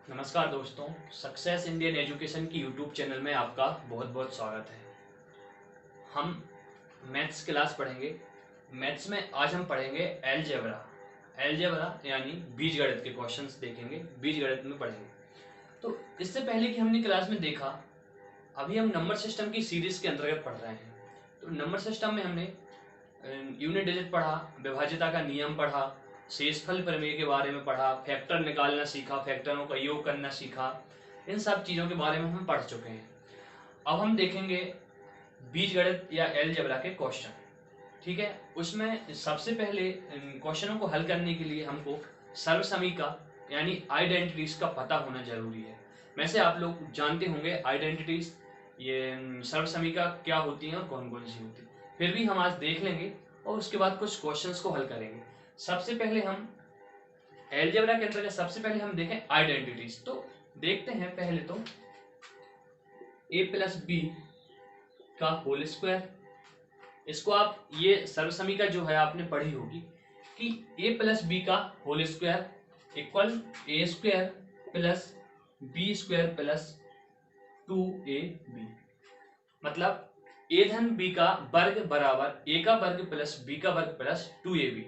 नमस्कार दोस्तों, success Indian education की यूट्यूब चैनल में आपका बहुत बहुत स्वागत है। हम मैथ्स क्लास पढ़ेंगे। मैथ्स में आज हम पढ़ेंगे एलजेब्रा यानी बीजगणित के क्वेश्चंस देखेंगे, बीजगणित में पढ़ेंगे। तो इससे पहले कि हमने क्लास में देखा, अभी हम नंबर सिस्टम की सीरीज के अंतर्गत पढ़ रहे हैं। तो नंबर सिस्टम में हमने यूनिट डिजिट पढ़ा, विभाज्यता का नियम पढ़ा, शेषफल प्रमेय के बारे में पढ़ा, फैक्टर निकालना सीखा, फैक्टरों का योग करना सीखा। इन सब चीज़ों के बारे में हम पढ़ चुके हैं। अब हम देखेंगे बीजगणित या अलजेब्रा के क्वेश्चन। ठीक है, उसमें सबसे पहले क्वेश्चनों को हल करने के लिए हमको सर्वसमीका यानी आइडेंटिटीज का पता होना जरूरी है। वैसे आप लोग जानते होंगे आइडेंटिटीज, ये सर्वसमीका क्या होती हैं और कौन कौन सी होती है, फिर भी हम आज देख लेंगे और उसके बाद कुछ क्वेश्चंस को हल करेंगे। सबसे पहले हम अलजेब्रा के अंतर्गत सबसे पहले हम देखें आइडेंटिटीज। तो देखते हैं पहले तो a प्लस बी का होल स्क्वायर। इसको आप ये सर्वसमीका जो है आपने पढ़ी होगी कि a प्लस बी का whole square equal A square plus B square plus 2ab। मतलब a धन b का वर्ग बराबर a का वर्ग प्लस b का वर्ग प्लस 2ab।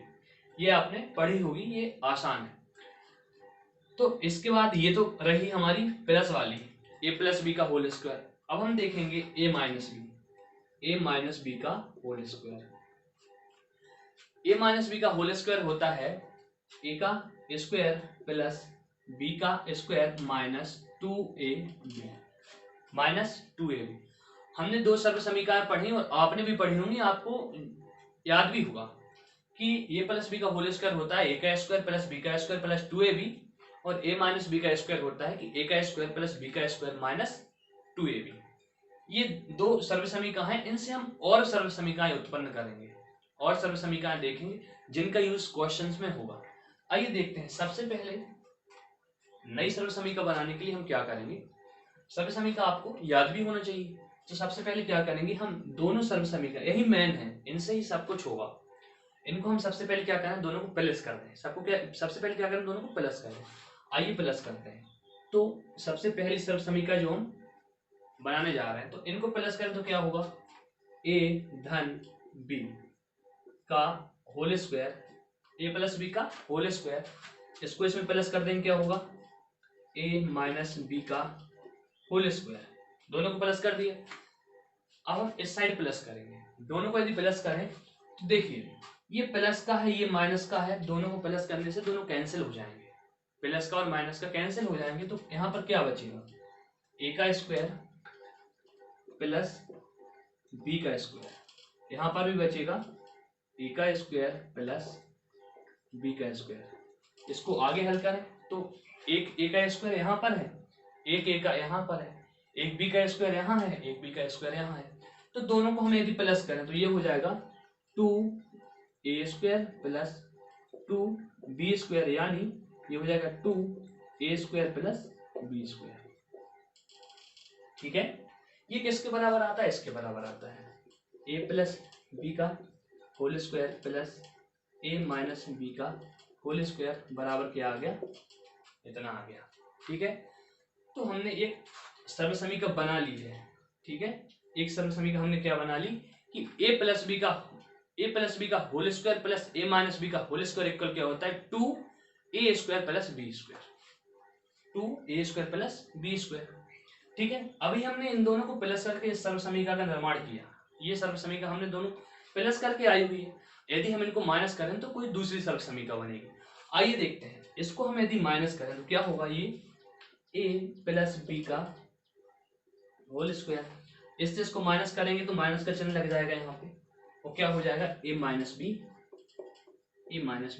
ये आपने पढ़ी होगी, ये आसान है। तो इसके बाद ये तो रही हमारी प्लस वाली a प्लस बी का होल स्क्वायर। अब हम देखेंगे a माइनस बी का whole square. a minus B का होल स्क्वायर होता है a का स्क्वायर प्लस b का स्क्वायर माइनस 2ab। हमने दो सर्व समीकरण पढ़ी और आपने भी पढ़ी होंगी, आपको याद भी होगा कि a प्लस बी का होल स्क्वायर होता है a का स्क्वायर प्लस b का स्क्वायर प्लस 2ab, और a माइनस बी का स्क्वायर होता है कि a का स्क्वायर प्लस b का स्क्वायर माइनस 2ab। ये दो सर्व समीकरण हैं, इनसे हम और सर्व समीकरण उत्पन्न करेंगे और सर्व समीकरण देखेंगे जिनका यूज क्वेश्चंस में होगा। आइए देखते हैं। सबसे पहले नई सर्व समीकरण बनाने के लिए हम क्या करेंगे, सर्व समीकरण आपको याद भी होना चाहिए। तो सबसे पहले क्या करेंगे, हम दोनों सर्व समीकरण, यही मेन है, इनसे ही सब कुछ होगा। इनको हम सबसे पहले क्या करें, दोनों को प्लस कर दें। सबको क्या सबसे पहले क्या करें, दोनों को प्लस करें। आइए प्लस करते हैं। तो सबसे पहली सर्व समीकरण जो हम बनाने जा रहे हैं, तो इनको प्लस करें तो क्या होगा, a धन b का whole square, a plus b का होल स्क्वायर, इसको इसमें प्लस कर देंगे, क्या होगा a माइनस b का होल स्क्वायर। दोनों को प्लस कर दिया। अब हम इस साइड प्लस करेंगे। दोनों को यदि प्लस करें तो देखिए ये प्लस का है, ये माइनस का है, दोनों को प्लस करने से दोनों कैंसिल हो जाएंगे, प्लस का और माइनस का कैंसिल हो जाएंगे। तो यहाँ पर क्या बचेगा, a का स्क्वायर प्लस b का स्क्वायर, यहाँ पर भी बचेगा a का स्क्वायर प्लस b का स्क्वायर। इसको आगे हल करें तो एक a का स्क्वायर यहाँ पर है, एक a का यहाँ पर है, एक b का स्क्वायर यहाँ है, एक b का स्क्वायर यहाँ है। तो दोनों को हम यदि प्लस करें तो ये हो जाएगा 2a square plus 2b square, यानी ये हो जाएगा 2a square plus b square. ठीक है, ये किसके बराबर आता है, इसके बराबर आता है a प्लस बी का whole square plus a minus B का होल स्क्वायर बराबर क्या आ गया, इतना आ गया। ठीक है, तो हमने एक सर्व समीकरण बना ली है। ठीक है, एक सर्व समीकरण हमने क्या बना ली कि a प्लस बी का whole square plus a minus B का होल स्क्वायर इक्वल क्या होता है, 2a square plus b square, 2a square plus b square. ठीक है, अभी हमने इन दोनों को प्लस करके इस सर्व समीकरण का निर्माण किया। ये सर्व समीकरण हमने दोनों प्लस करके आई हुई है। यदि हम इनको माइनस करें तो कोई दूसरी सर्व समीकरण बनेगी। आइए देखते हैं, इसको हम यदि माइनस करें तो क्या होगा, ये a प्लस बी का होल स्क्वायर, इससे इसको माइनस करेंगे तो माइनस का चिन्ह लग जाएगा यहाँ पे, और क्या हो जाएगा a माइनस बी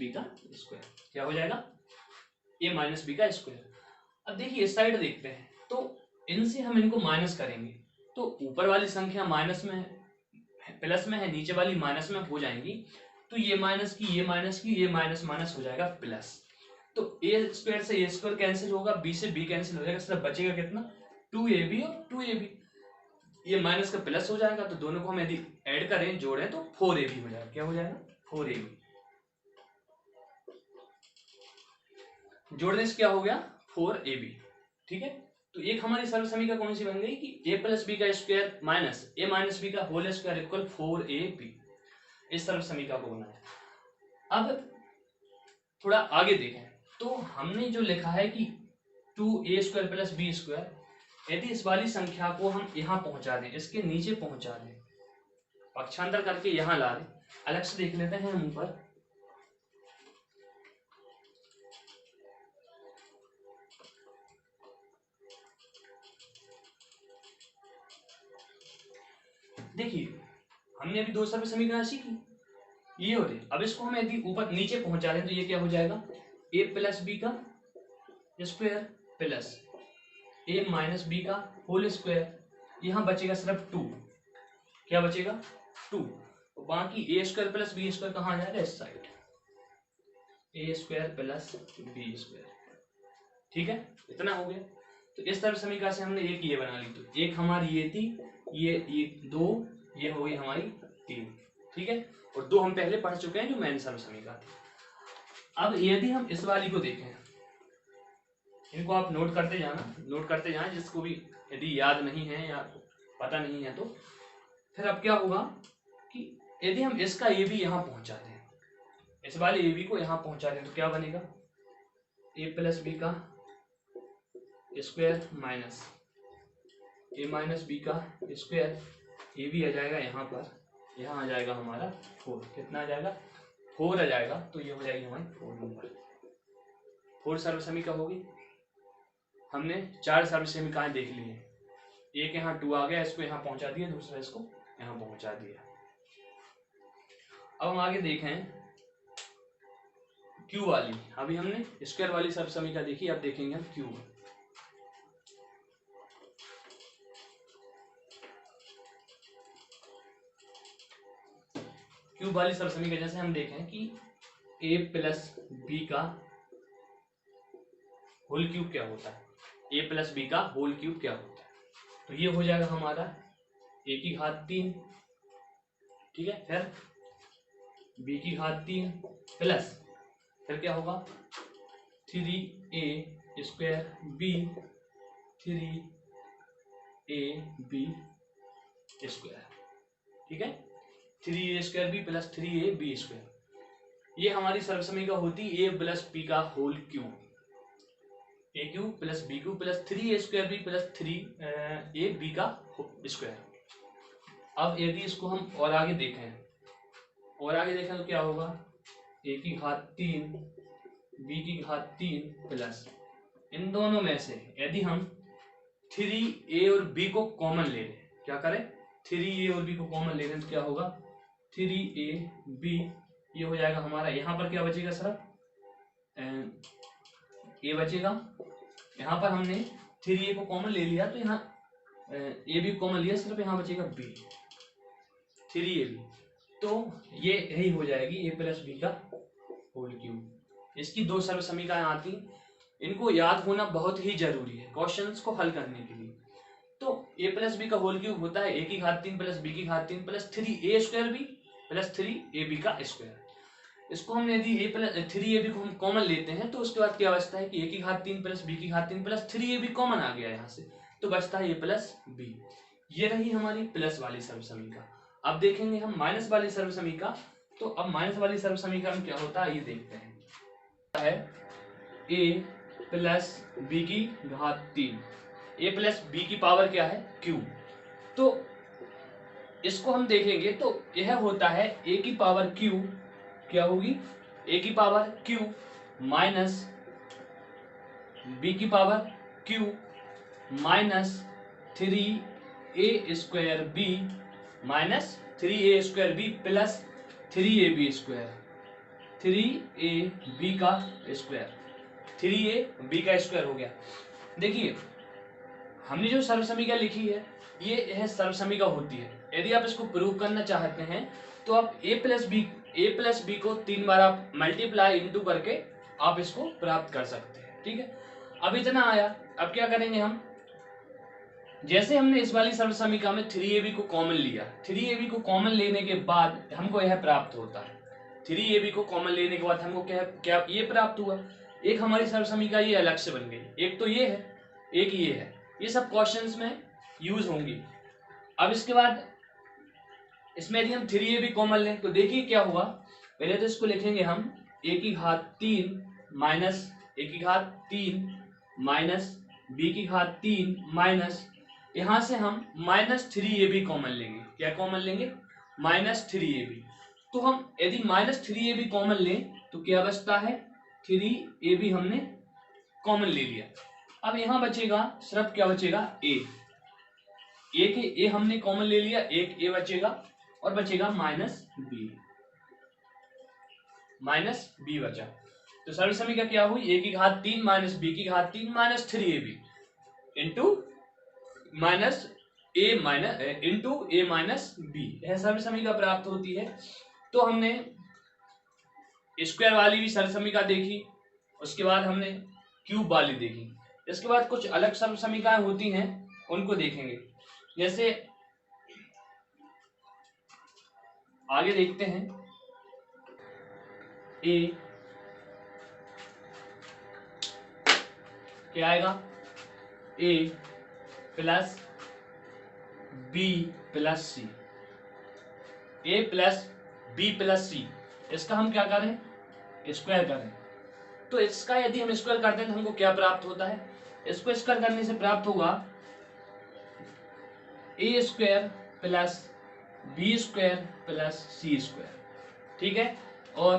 का स्क्वायर, क्या हो जाएगा a माइनस बी का स्क्वायर। अब देखिए इस साइड देखते हैं, तो इनसे हम इनको माइनस करेंगे तो ऊपर वाली संख्या माइनस में प्लस में है, नीचे वाली माइनस में हो जाएंगी। तो ये माइनस की ये माइनस की ये माइनस माइनस हो जाएगा प्लस। तो a स्क्वायर से a स्क्वायर कैंसिल होगा, b से b कैंसिल हो जाएगा, सिर्फ बचेगा कितना, 2ab और 2ab। ये माइनस का प्लस हो जाएगा, तो दोनों को हम यदि ऐड करें, जोड़ें तो 4ab हो जाएगा। क्या हो जाएगा, 4ab। जोड़ने से क्या हो गया, 4ab। ठीक है। तो एक हमारी सर्व समीकरण कौन सी बन गई कि a प्लस बी का square minus a minus B का होल स्क्वायर इक्वल 4ab, इस सर्व समीकरण को बनाया। अब थोड़ा आगे देखें तो हमने जो लिखा है कि 2a square plus B square, यदि इस वाली संख्या को हम यहाँ पहुंचा दें, इसके नीचे पहुंचा दें, पक्षांतर करके यहाँ ला दें, अलग से देख लेते हैं हम ऊपर। देखिए हमने अभी दो सर्व समीकरण सीखी, ये हो रही। अब इसको हम यदि ऊपर नीचे पहुंचा दें तो ये क्या हो जाएगा, a प्लस बी का square plus a minus B का होल स्क्वायर, यहाँ बचेगा सिर्फ 2, क्या बचेगा 2, तो बाकी a square plus B square कहाँ आ जाएगा, इस side, a square plus B square. ठीक है, इतना हो गया। तो इस तरह समीकरण से हमने एक ये बना ली, तो एक हमारी ये थी, ये दो, ये हो गई हमारी 3। ठीक है, और दो हम पहले पढ़ चुके हैं जो मेन सर्व समीकरण थी। अब यदि हम इस वाली को देखें, इनको आप नोट करते जाना, जिसको भी यदि याद नहीं है या पता नहीं है तो फिर अब क्या होगा कि यदि हम इसका ए बी यहाँ पहुंचाते हैं, इस वाले ए बी को यहाँ पहुंचाते हैं, तो क्या बनेगा, ए प्लस बी का स्क्वायर माइनस ए माइनस बी का स्क्वायर, ए बी आ जाएगा यहाँ पर, यहाँ आ जाएगा हमारा 4, कितना आ जाएगा 4 आ जाएगा, तो ये हो जाएगी हमारी 4 नंबर। 4 सर्व समीकरण होगी। हमने 4 सर्व समीकरण देख ली है, एक यहाँ 2 आ गया, इसको यहाँ पहुंचा दिया, दूसरा इसको यहाँ पहुंचा दिया। अब हम आगे देखें क्यू वाली, अभी हमने स्क्वायर वाली सर्व समीकरण देखी, अब देखेंगे हम क्यू। क्यूब वाली सर्व समीकरण जैसे हम देखें कि a प्लस बी का होल क्यूब क्या होता है, a प्लस बी का होल क्यूब क्या होता है, तो ये हो जाएगा हमारा a की घात 3, ठीक है, फिर b की घात 3 प्लस फिर क्या होगा 3a square b 3ab square, ठीक है, 3a square B plus 3ab square. ये हमारी सर्व समीकरण होती है a प्लस b का whole cube, a cube plus b cube plus 3a square B plus 3ab का स्क्वायर। अब यदि इसको हम और आगे देखें तो क्या होगा, a की घात 3 b की घात 3 प्लस इन दोनों में से यदि हम 3a और b को कॉमन ले लें, क्या करें 3a और b को कॉमन ले लें तो क्या होगा 3ab, ये हो जाएगा हमारा, यहाँ पर क्या बचेगा सिर्फ a बचेगा, यहाँ पर हमने 3a को कॉमन ले लिया तो यहाँ a भी कॉमन लिया, सिर्फ यहाँ बचेगा b 3ab, तो ये यही हो जाएगी a प्लस बी का होल क्यूब। इसकी दो सर्व समीकरण आती, इनको याद होना बहुत ही जरूरी है क्वेश्चंस को हल करने के लिए। तो a प्लस बी का होल क्यूब होता है a की घात 3 प्लस b की घात 3 plus 3a square B plus 3ab का स्क्वायर। इसको हमने यदि a प्लस 3ab को हम कॉमन लेते हैं तो उसके बाद क्या बचता है कि a की घात 3 प्लस b की घात 3 प्लस 3ab कॉमन आ गया यहाँ से, तो बचता है a प्लस b। ये रही हमारी प्लस वाली सर्व समीकरण। अब देखेंगे हम माइनस वाली सर्व समीकरण, तो अब माइनस वाली सर्व समीकरण क्या होता है ये देखते हैं। a प्लस b की घात 3, a प्लस बी की पावर क्या है क्यूब, तो इसको हम देखेंगे तो यह होता है a की पावर क्यूब, क्या होगी a की पावर क्यूब माइनस b की power cube minus 3a square b minus 3a square b plus 3ab square, 3ab का स्क्वायर, 3ab का स्क्वायर हो गया। देखिए हमने जो सर्व समीकरण लिखी है ये यह सर्व समीकरण होती है। यदि आप इसको प्रूव करना चाहते हैं तो आप a प्लस बी को 3 बार आप मल्टीप्लाई इनटू करके आप इसको प्राप्त कर सकते हैं, ठीक है। अब इतना आया, अब क्या करेंगे हम, जैसे हमने इस वाली सर्व समीकरण में 3ab को कॉमन लिया, 3ab को कॉमन लेने के बाद हमको यह प्राप्त होता है, 3ab को कॉमन लेने के बाद हमको क्या ये प्राप्त हुआ। एक हमारी सर्व समीकरण ये अलग से बन गई, एक तो ये है, एक ये है। ये सब क्वेश्चंस में यूज होंगी। अब इसके बाद इसमें यदि हम 3a भी कॉमन लें तो देखिए क्या होगा। पहले तो इसको लिखेंगे हम a की घात 3 माइनस a की घात 3 माइनस b की घात 3 माइनस, यहां से हम -3a भी कॉमन लेंगे। क्या कॉमन लेंगे? -3ab। तो हम यदि -3ab कॉमन लें तो क्या बचता है? 3ab हमने कॉमन ले लिया। अब यहां बचेगा सिर्फ क्या बचेगा? a के a हमने कॉमन ले लिया, एक a बचेगा और बचेगा -b बचा। तो सरल समीकरण क्या हुई? a की घात 3 माइनस b की घात 3 minus 3ab into a minus b, यह सरल समीकरण प्राप्त होती है। तो हमने स्क्वायर वाली भी सरल समीकरण देखी, उसके बाद हमने क्यूब वाली देखी। इसके बाद कुछ अलग सरल समीकरण होती हैं, उनको देखेंगे। जैसे आगे देखते हैं, a क्या आएगा? a plus b plus C, a plus b plus C, इसका हम क्या करें? स्क्वायर करें। तो इसका यदि हम स्क्वायर करते हैं तो हमको क्या प्राप्त होता है? इसको स्क्वायर करने से प्राप्त होगा a square plus b square plus C square, ठीक है, और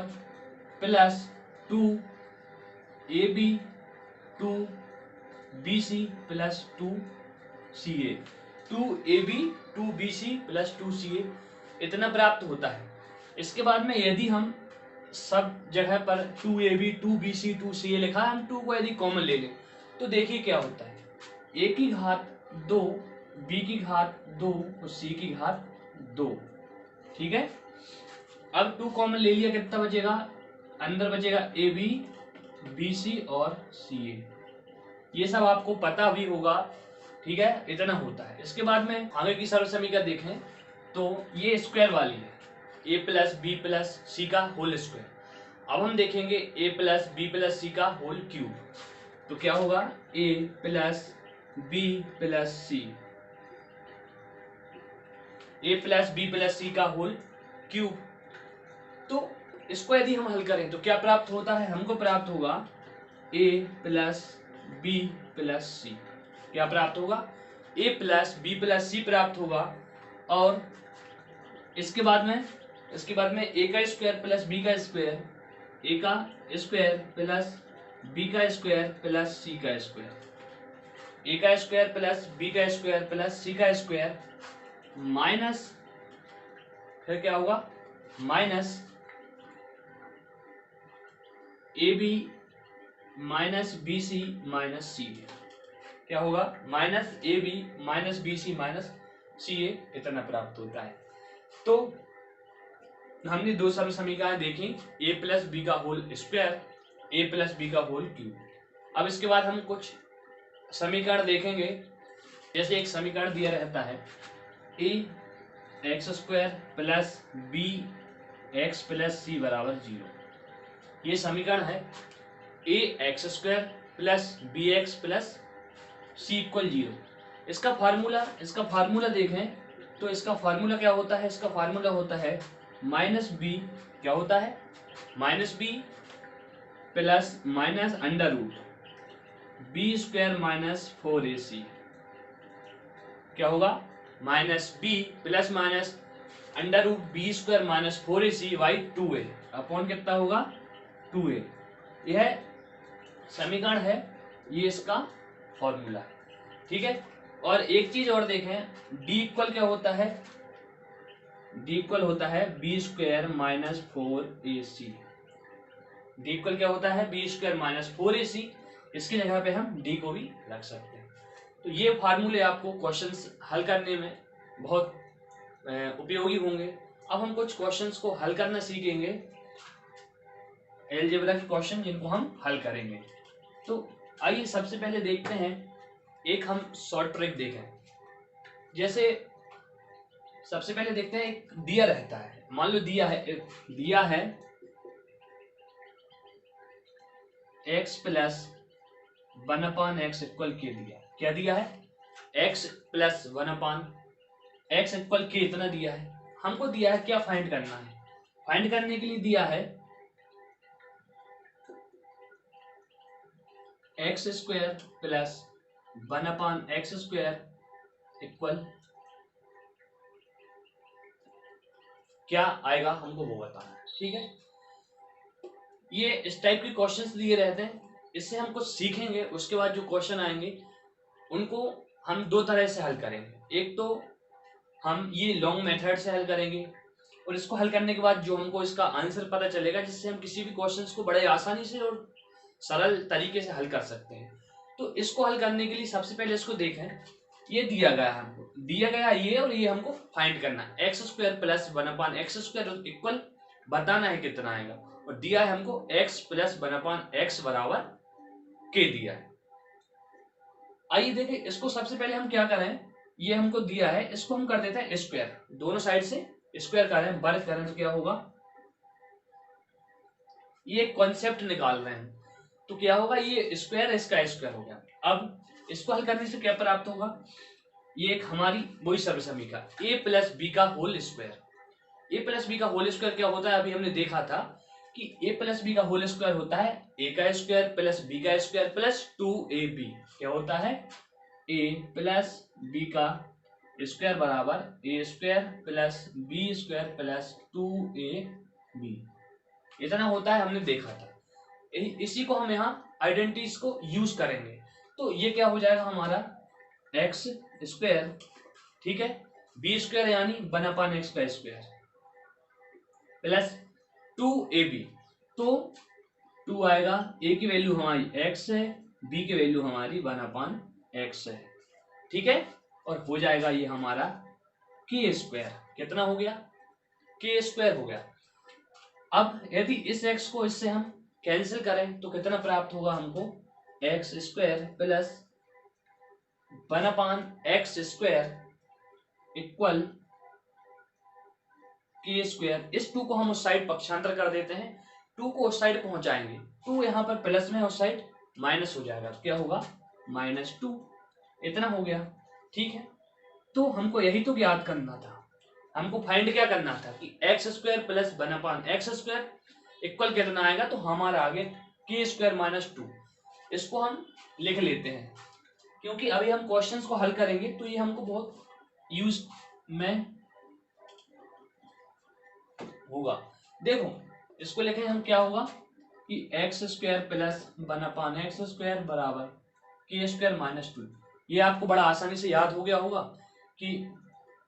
plus 2ab 2bc plus 2ca, 2ab 2bc plus 2ca, इतना प्राप्त होता है। इसके बाद में यदि हम सब जगह पर 2ab 2bc 2ca लिखा है, हम 2 को यदि कॉमन ले लें तो देखिए क्या होता है। a की घात 2, b की घात 2 और c की घात 2, ठीक है। अब 2 कॉमन ले लिया, कितना बचेगा? अंदर बचेगा ab bc और ca। ये सब आपको पता भी होगा, ठीक है, इतना होता है। इसके बाद में आगे की सरल समीकरण देखें तो ये स्क्वायर वाली है, a plus B plus C का होल स्क्वायर। अब हम देखेंगे a plus B plus C का होल क्यूब, तो क्या होगा? a plus B plus C, a plus B plus C का होल क्यूब। तो इसको यदि हम हल करें तो क्या प्राप्त होता है? हमको प्राप्त होगा a प्लस बी प्लस सी। क्या प्राप्त होगा? a प्लस बी प्लस सी प्राप्त होगा। और इसके बाद में a का स्क्वायर प्लस b का स्क्वायर, a का स्क्वायर प्लस b का स्क्वायर प्लस c का स्क्वायर, a का स्क्वायर प्लस b का स्क्वायर प्लस c का स्क्वायर माइनस, फिर क्या होगा? Minus ab minus bc minus ca, क्या होगा? Minus ab minus bc minus ca, इतना प्राप्त होता है। तो हमने दो सरल समीकरण देखी, a प्लस बी का whole square, a plus B का होल क्यूब। अब इसके बाद हम कुछ समीकरण देखेंगे। जैसे एक समीकरण दिया रहता है a X square plus B X plus C बराबर 0। ये समीकरण है a X square plus B X plus C equal 0। इसका फार्मूला देखें तो इसका फार्मूला क्या होता है? इसका फार्मूला होता है माइनस बी, क्या होता है? Minus B plus minus under root B square minus 4ac, क्या होगा? Minus B plus minus under root B square minus 4ac by 2a upon कितना होगा? 2a। यह समीकरण है, ये इसका फॉर्मूला है, ठीक है। और एक चीज और देखें, d इक्वल क्या होता है? d इक्वल होता है B square minus 4ac। d equal क्या होता है? B square minus 4ac। इसकी जगह पे हम d को भी रख सकते हैं। तो ये फार्मूले आपको क्वेश्चंस हल करने में बहुत उपयोगी होंगे। अब हम कुछ क्वेश्चंस को हल करना सीखेंगे, अलजेब्रा के क्वेश्चन जिनको हम हल करेंगे। तो आइए सबसे पहले देखते हैं, एक हम शॉर्ट ट्रिक देखें। जैसे सबसे पहले देखते हैं, एक दिया रहता है, मान लो दिया है x plus one upon x equal के दिया। क्या दिया है? X plus one upon x equal के इतना दिया है। हमको दिया है क्या फाइंड करना है? फाइंड करने के लिए दिया है x square plus one upon x square equal क्या आएगा, हमको वो बताना है। ठीक है, ये इस टाइप के क्वेश्चंस दिए रहते हैं, इससे हम कुछ सीखेंगे। उसके बाद जो क्वेश्चन आएंगे उनको हम दो तरह से हल करेंगे। एक तो हम ये लॉन्ग मेथड से हल करेंगे, और इसको हल करने के बाद जो हमको इसका आंसर पता चलेगा, जिससे हम किसी भी क्वेश्चन को बड़े आसानी से और सरल तरीके से हल कर सकते हैं। तो इसको हल करने के लिए सबसे पहले इसको देखें। ये दिया गया है, हमको दिया गया ये, और ये हमको फाइंड करना है। X square plus one upon x square equal बताना है कितना आएगा, और दिया है हमको x plus one upon x बराबर के दिया है। आइए देखें इसको। सबसे पहले हम क्या करें, ये हमको दिया है, इसको हम कर देते हैं स्क्वायर। दोनों साइड से स्क्वायर करें, वर्ग करें तो क्या होगा, ये कॉन्सेप्ट निकाल रहे हैं तो क्या होगा, ये स्क्वायर इसका स्क्वायर हो गया। अब इसको हल करने से क्या प्राप्त होगा, ये एक हमारी वही सर्वसमीका a प्लस बी का होल स्क्वायर। ए प्लस बी का होल स्क्वायर क्या होता है, अभी हमने देखा था कि a प्लस बी का होल स्क्वायर होता है a का स्क्वायर प्लस b का स्क्वायर प्लस 2ab। क्या होता है, a प्लस b का स्क्वायर बराबर a square plus b square plus 2ab, इतना होता है, हमने देखा था। इसी को हम यहाँ आइडेंटिटीज को यूज करेंगे। तो ये क्या हो जाएगा हमारा एक्स स्क्वायर, ठीक है, बी स्क्वायर यानी वन अपान एक्स का स्क्वायर प्लस 2ab। तो 2 आएगा, a की वैल्यू हमारी x है, b की वैल्यू हमारी वन अपान एक्स है। ठीक है, और हो जाएगा ये हमारा के स्क्वायर। कितना हो गया, के स्क्वायर हो गया। अब यदि इस x को इससे हम कैंसिल करें तो कितना प्राप्त होगा हमको, x square plus one upon x square equal के स्क्वायर। इस 2 को हम उस साइड पक्षांतर कर देते हैं, 2 को उस साइड पहुंचाएंगे, 2 यहाँ पर प्लस में, उस साइड माइनस हो जाएगा, तो क्या होगा -2, इतना हो गया। ठीक है, तो हमको यही तो ज्ञात करना था। हमको फाइंड क्या करना था कि x square plus one upon x square equal कितना आएगा, तो हमारा आगे के स्क्वायर -2। इसको हम लिख लेते हैं, क्योंकि अभी हम क्वेश्चंस को हल करेंगे तो ये हमको बहुत यूज में होगा। देखो इसको लिखें हम, क्या होगा कि x square plus one upon x square बराबर के स्क्वायर -2। ये आपको बड़ा आसानी से याद हो गया होगा कि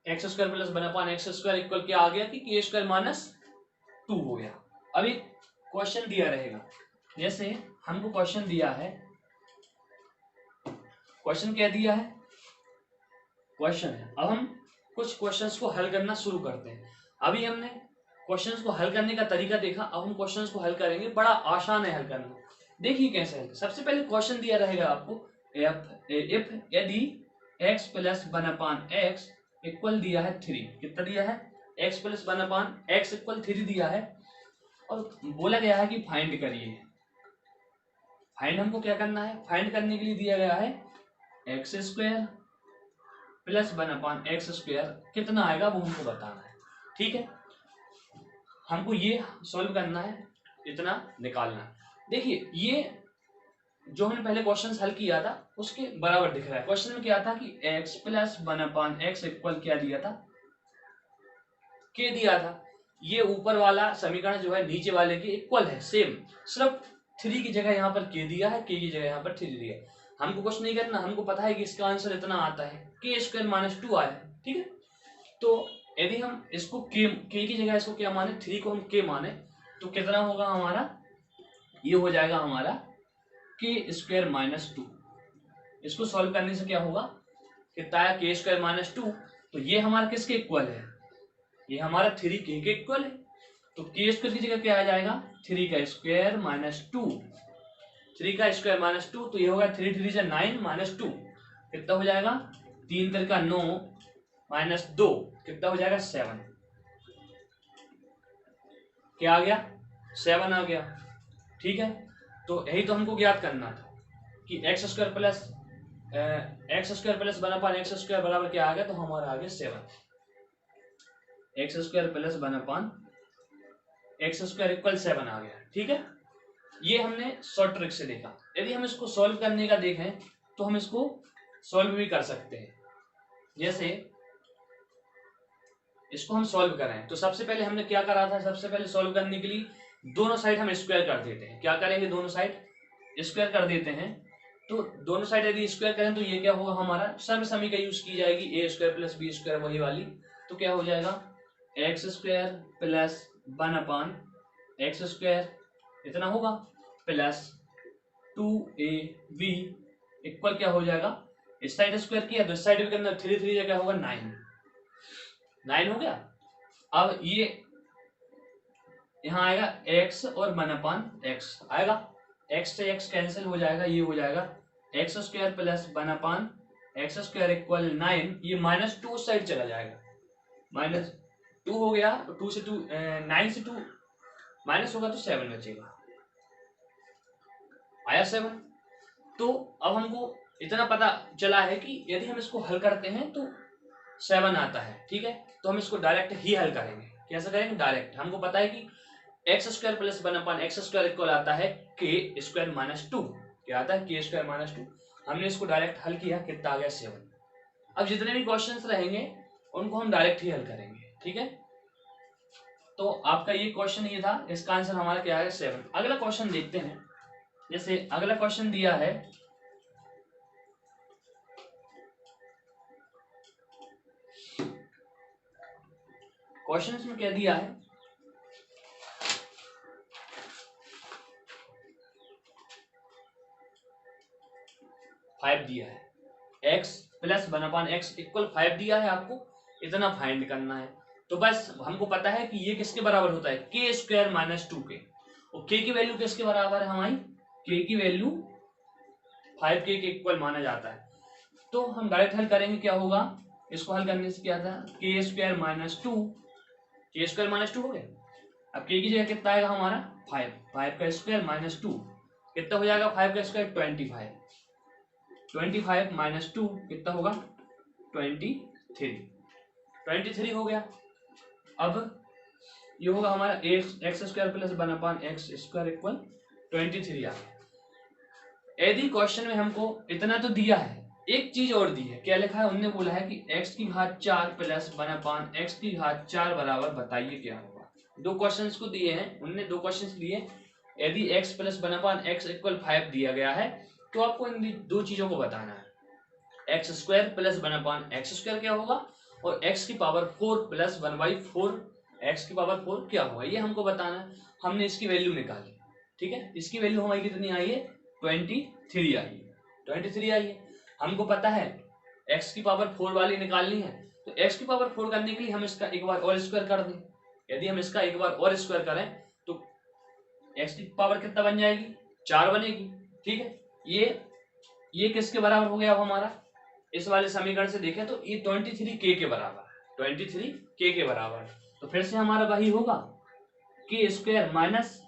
x square plus one upon x square equal क्या आ गया कि के स्क्वायर -2 हो गया। अभी क्वेश्चन दिया रहेगा, जैसे हमको क्वेश्चन दिया है, क्वेश्चन क्या दिया है, क्वेश्चन है। अब हम कुछ क्वेश्चंस को हल करना शुरू करते हैं। अभी हमने क्वेश्चंस को हल करने का तरीका देखा, अब हम क्वेश्चंस को हल करेंगे। बड़ा आसान है हल करना, देखिए कैसे है। सबसे पहले क्वेश्चन दिया रहेगा आपको, इफ यदि x plus one upon x equal दिया है 3। कितना दिया है, x plus one upon x equal 3 दिया है, और बोला गया है कि फाइंड करिए। फाइंड हमको क्या करना है, फाइंड करने के लिए दिया गया है x square plus one upon x square कितना आएगा वो हमको बताना है। ठीक है, हमको ये सॉल्व करना है, इतना निकालना है। देखिए ये जो हमने पहले क्वेश्चन हल किया था उसके बराबर दिख रहा है। क्वेश्चन में क्या था कि x plus one upon x equal क्या दिया था, के दिया था। ये ऊपर वाला समीकरण जो है नीचे वाले के इक्वल है, सेम, सिर्फ 3 की जगह यहाँ पर के दिया है, के की जगह यहाँ पर 3 दिया है। हमको कुछ नहीं करना, हमको पता है कि इसका आंसर इतना आता है, के स्क्वायर -2 आया है। ठीक है, तो यदि हम इसको के की जगह इसको क्या माने, 3 को हम के माने, तो कितना होगा हमारा, ये हो जाएगा हमारा के स्क्वायर -2। इसको सॉल्व करने से क्या होगा, कितना आया के स्क्वायर -2, तो ये हमारा किसके इक्वल है, ये हमारा 3 के इक्वल है। तो के स्क्वायर की जगह क्या आ जाएगा, 3 का स्क्वायर -2, 3 का स्क्वायर -2, तो ये होगा 3 3 से 9 -2, कितना हो जाएगा 3 3 का 9 -2, कितना हो जाएगा 7। क्या आ गया, 7 आ गया। ठीक है, तो यही तो हमको ज्ञात करना था। कि x square plus one upon x square बराबर क्या आ गया, तो हमारा आ गया 7, x square plus one upon x square equal 7 आ गया। ठीक है, ये हमने शॉर्ट ट्रिक से देखा। यदि हम इसको सॉल्व करने का देखें तो हम इसको सॉल्व भी कर सकते हैं। जैसे इसको हम सॉल्व करें तो सबसे पहले हमने क्या करा था, सबसे पहले सॉल्व करने के लिए दोनों साइड हम स्क्वायर कर देते हैं। क्या करेंगे, दोनों साइड स्क्वायर कर देते हैं। तो दोनों साइड यदि स्क्वायर करें तो ये क्या होगा, हमारा सर्व समीकरण यूज की जाएगी, ए स्क्वायर प्लस बी स्क्वायर वही वाली। तो क्या हो जाएगा, x square plus one upon x square इतना होगा प्लस 2ab इक्वल क्या हो जाएगा, इस साइड स्क्वायर किया तो इस साइड के अंदर 3 3 क्या होगा 9 हो गया। अब ये यहाँ आएगा x और वन अपान एक्स आएगा, x से x कैंसिल हो जाएगा, ये हो जाएगा x square plus one upon x square equal 9। ये -2 साइड चला जाएगा, -2 हो गया, 2 से 2 9 से 2 माइनस होगा तो 7 बचेगा, आया 7। तो अब हमको इतना पता चला है कि यदि हम इसको हल करते हैं तो 7 आता है। ठीक है, तो हम इसको डायरेक्ट ही हल करेंगे। कैसे करेंगे, डायरेक्ट। हमको पता है कि x square plus one upon x square equal आता है के स्क्वायर माइनस 2। क्या आता है, के स्क्वायर माइनस 2। हमने इसको डायरेक्ट हल किया, कितना आ गया 7। अब जितने भी क्वेश्चंस रहेंगे उनको हम डायरेक्ट ही हल करेंगे। ठीक है, तो आपका ये क्वेश्चन ये था, इसका आंसर हमारा क्या है 7। अगला क्वेश्चन देखते हैं। जैसे अगला क्वेश्चन दिया है, क्वेश्चन इसमें क्या दिया है, फाइव दिया है, x plus one upon x equal 5 दिया है, आपको इतना फाइंड करना है। तो बस हमको पता है कि ये किसके बराबर होता है, के स्क्वायर माइनस 2k। और k की वैल्यू किसके बराबर है हमारी, k की वैल्यू 5k के इक्वल माना जाता है। तो हम डायरेक्ट हल करेंगे, क्या होगा, इसको हल करने से क्या था, के स्क्वायर माइनस 2, के स्क्वायर माइनस 2 हो गया। अब k की जगह कितना आएगा हमारा 5, 5 का स्क्वायर माइनस 2 कितना हो जाएगा, 5 का स्क्वायर 25, 25 माइनस 2 कितना होगा 23 हो गया। अब ये होगा हमारा x square plus one upon x square equal 23 आ गया। यदि क्वेश्चन में हमको इतना तो दिया है, एक चीज और दी है, क्या लिखा है, उन्होंने बोला है कि x की घात 4 प्लस वन अपान एक्स की घात 4 बराबर बताइए क्या होगा। दो क्वेश्चंस को दिए हैं, उन्होंने दो क्वेश्चंस दिए। यदि x plus one upon x equal 5 दिया गया है तो आपको इन दो चीजों को बताना है, x square plus one upon x square क्या होगा और x की पावर 4 प्लस 1/4 एक्स की पावर 4 क्या होगा, ये हमको बताना है। हमने इसकी वैल्यू निकाली। ठीक है, इसकी वैल्यू हमारी कितनी आई है, 23 आई है, 23 आई है। हमको पता है x की पावर 4 वाली निकालनी है, तो x की पावर 4 करने के लिए हम इसका एक बार और स्क्वायर कर दें। यदि हम इसका एक बार और स्क्वायर करें तो x की पावर कितना बन जाएगी, 4 बनेगी। ठीक है, ये किसके बराबर हो गया अब हमारा, इस वाले समीकरण से देखें तो ये 23k के बराबर है, 23k के बराबर है। तो फिर से हमारा वही होगा, के स्क्वायर माइनस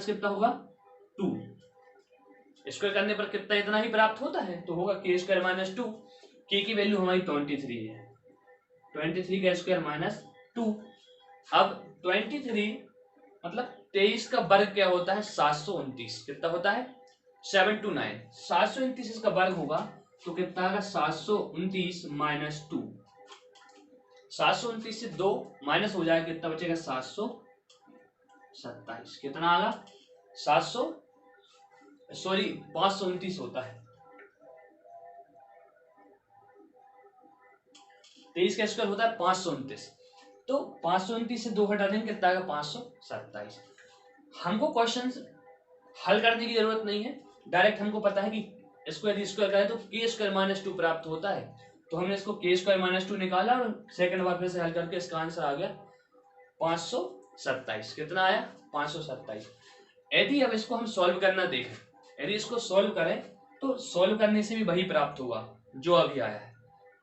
कितना होगा 2, स्क्वायर करने पर कितना इतना ही प्राप्त होता है, तो होगा के स्क्वायर माइनस 2। के की वैल्यू हमारी 23 है, 23 का स्क्वायर माइनस 2। अब 23 मतलब 23 का वर्ग क्या होता है, 729। कितना होता है 729, 729 इसका वर्ग होगा तो कितना आएगा 729 माइनस 2, 729 से 2 माइनस हो जाएगा, कितना बचेगा 727। कितना आएगा 529 होता है। 23 का स्क्वायर होता है 529, तो 529 से 2 हटा देंगे कितना आएगा 527। हमको क्वेश्चंस हल करने की जरूरत नहीं है, डायरेक्ट हमको पता है कि इसको यदि स्क्वायर करें तो के स्क्वायर माइनस 2 प्राप्त होता है। तो हमने इसको के स्क्वायर माइनस 2 निकाला और सेकंड बार फिर से हल करके इसका आंसर आ गया 527। कितना आया 527। यदि अब इसको हम सॉल्व करना देखें, यदि इसको सॉल्व करें तो सॉल्व करने से भी वही प्राप्त होगा जो अभी आया है।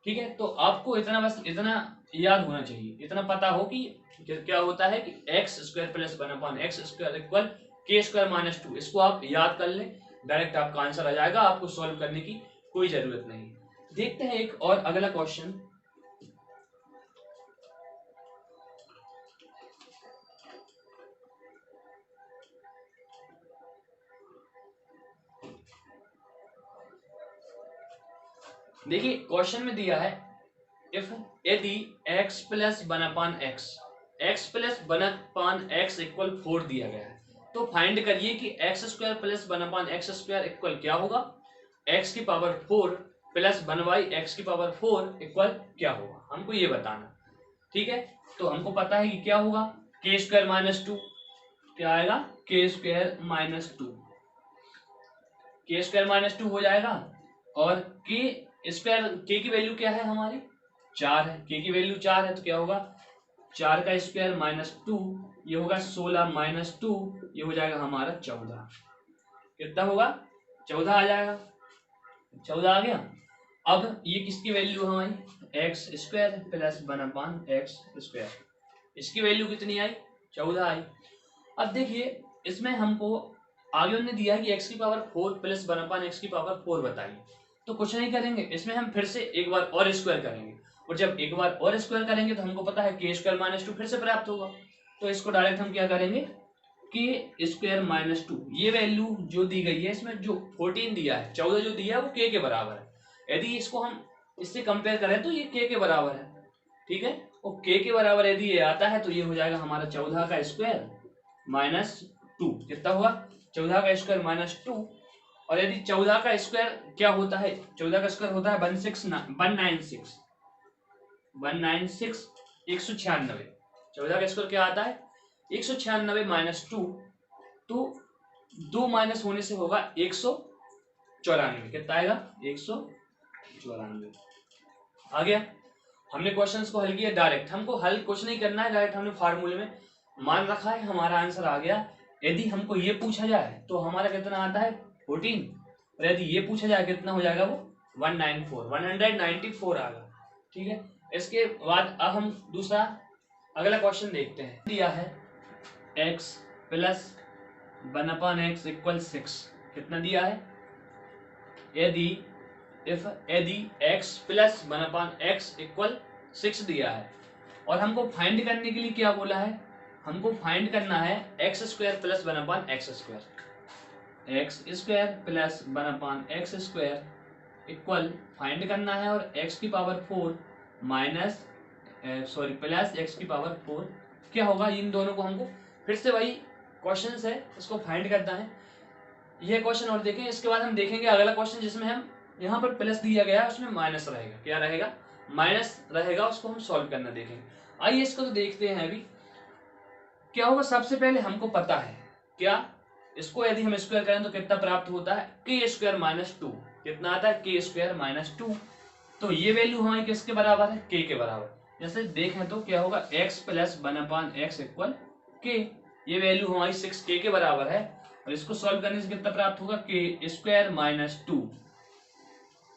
ठीक है, तो आपको इतना बस इतना याद होना चाहिए, इतना पता हो कि क्या होता है कि x square plus one upon x square equal के स्क्वायर माइनस 2। इसको आप याद कर लें, डायरेक्ट आपका आंसर आ जाएगा, आपको सॉल्व करने की कोई जरूरत नहीं। देखते हैं एक और अगला क्वेश्चन। देखिए क्वेश्चन में दिया है इफ यदि x plus 1/x x plus 1/x equal 4 दिया गया है, तो फाइंड करिए कि x square plus 1/x square equal क्या होगा, x की पावर 4 प्लस 1/x की पावर 4 इक्वल क्या होगा, हमको ये बताना। ठीक है, तो हमको पता है कि क्या होगा, k स्क्वायर माइनस 2, क्या आएगा k square minus 2, k square minus 2 हो जाएगा। और k स्क्वायर, k की वैल्यू क्या है हमारी 4 है, k की वैल्यू 4 है, तो क्या होगा 4 का स्क्वायर माइनस 2, ये होगा 16 माइनस 2, ये हो जाएगा हमारा 14। कितना होगा 14 आ जाएगा, 14 आ गया। अब ये किसकी वैल्यू है हमारी x square plus 1/x square, इसकी वैल्यू कितनी आई 14 आई। अब देखिए इसमें हमको आगे उन्होंने दिया है कि x की पावर 4 प्लस 1/x की पावर 4 बताइए, तो कुछ नहीं करेंगे, इसमें हम फिर से एक बार और स्क्वायर करेंगे, और जब एक बार और स्क्वायर करेंगे तो हमको पता है k स्क्वायर माइनस 2 फिर से प्राप्त होगा। तो इसको डायरेक्ट हम क्या करेंगे k स्क्वायर माइनस 2, ये वैल्यू जो दी गई है इसमें जो 14 दिया है, 14 जो दिया है वो k के बराबर है, यदि इसको हम इससे कंपेयर करें तो ये k के बराबर है। ठीक है, और k के बराबर यदि ये आता है तो ये हो जाएगा हमारा 14 का स्क्वायर माइनस 2, कितना हुआ 14 का स्क्वायर माइनस 2। और यदि 14 का स्क्वायर क्या होता है, 14 का स्क्वायर होता है 196 196 14 का स्क्वायर क्या आता है 196 माइनस 2, तो 2 माइनस होने से होगा 194, कितना आएगा 194 आ गया। हमने क्वेश्चंस को हल किया डायरेक्ट, हमको हल कुछ नहीं करना है, डायरेक्ट हमने फार्मूले में मान रखा है, हमारा आंसर आ गया। यदि हमको ये पूछा जाए तो हमारा कितना आता है 14, और यदि ये पूछा जाए कितना हो जाएगा वो 194 आ गया। ठीक है, इसके बाद अब हम दूसरा अगला क्वेश्चन देखते हैं। दिया है x प्लस 1/x इक्वल 6, कितना दिया है यदि x प्लस 1/x इक्वल 6 दिया है, और हमको फाइंड करने के लिए क्या बोला है, हमको फाइंड करना है x square plus 1/x square, x square plus 1/x square equal find करना है, और x की पावर 4 माइनस प्लस x की पावर 4 क्या होगा, इन दोनों को हमको फिर से वही क्वेश्चन है इसको फाइंड करना है। यह क्वेश्चन और देखें, इसके बाद हम देखेंगे अगला क्वेश्चन जिसमें हम यहाँ पर प्लस दिया गया है उसमें माइनस रहेगा, क्या रहेगा माइनस रहेगा, उसको हम सॉल्व करना देखेंगे। आइए इसको तो देखते हैं अभी क्या होगा। सबसे पहले हमको पता है क्या, इसको यदि हम स्क्वायर करें तो कितना प्राप्त होता है k स्क्वायर माइनस 2, कितना आता है k स्क्वायर माइनस 2, तो ये वैल्यू हमारी किसके बराबर है k के बराबर। जैसे देखें तो क्या होगा x plus 1/x equal k, ये वैल्यू हमारी 6k के बराबर है, और इसको सॉल्व करने से कितना प्राप्त होगा k square minus 2,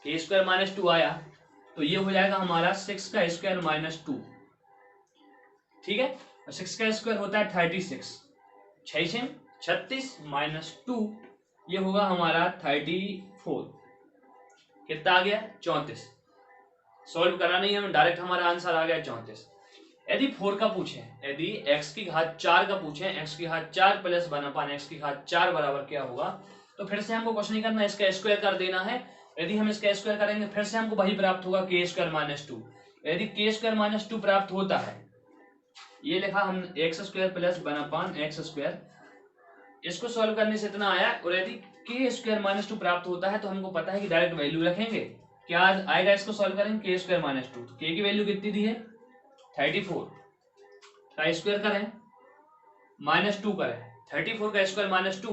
k square minus 2 आया, तो ये हो जाएगा हमारा 6 का स्क्वायर माइनस 2। ठीक है, 6 का स्क्वायर होता है 36, 36 माइनस 2, ये होगा हमारा 34, कितना आ गया 34। सॉल्व करा नहीं हमें, डायरेक्ट हमारा आंसर आ गया 34। यदि 4 का पूछे, यदि x की घात 4 का पूछे, x की घात 4 प्लस 1/x की घात 4 बराबर क्या होगा, तो फिर से हमको कुछ नहीं करना, इसका स्क्वायर कर देना है। यदि हम इसका स्क्वायर करेंगे फिर से हमको वही प्राप्त होगा k स्क्वायर माइनस 2। यदि k स्क्वायर माइनस 2 प्राप्त होता है, ये लिखा हम x square plus 1/x square, इसको सॉल्व करने से इतना आया, और यदि k स्क्वायर माइनस 2 प्राप्त होता है तो हमको पता है कि डायरेक्ट वैल्यू रखेंगे, क्या आएगा इसको सॉल्व करेंगे k स्क्वायर माइनस 2, तो k की वैल्यू कितनी दी है 34 का स्क्वायर करें माइनस 2 करें, 34 का स्क्वायर माइनस 2,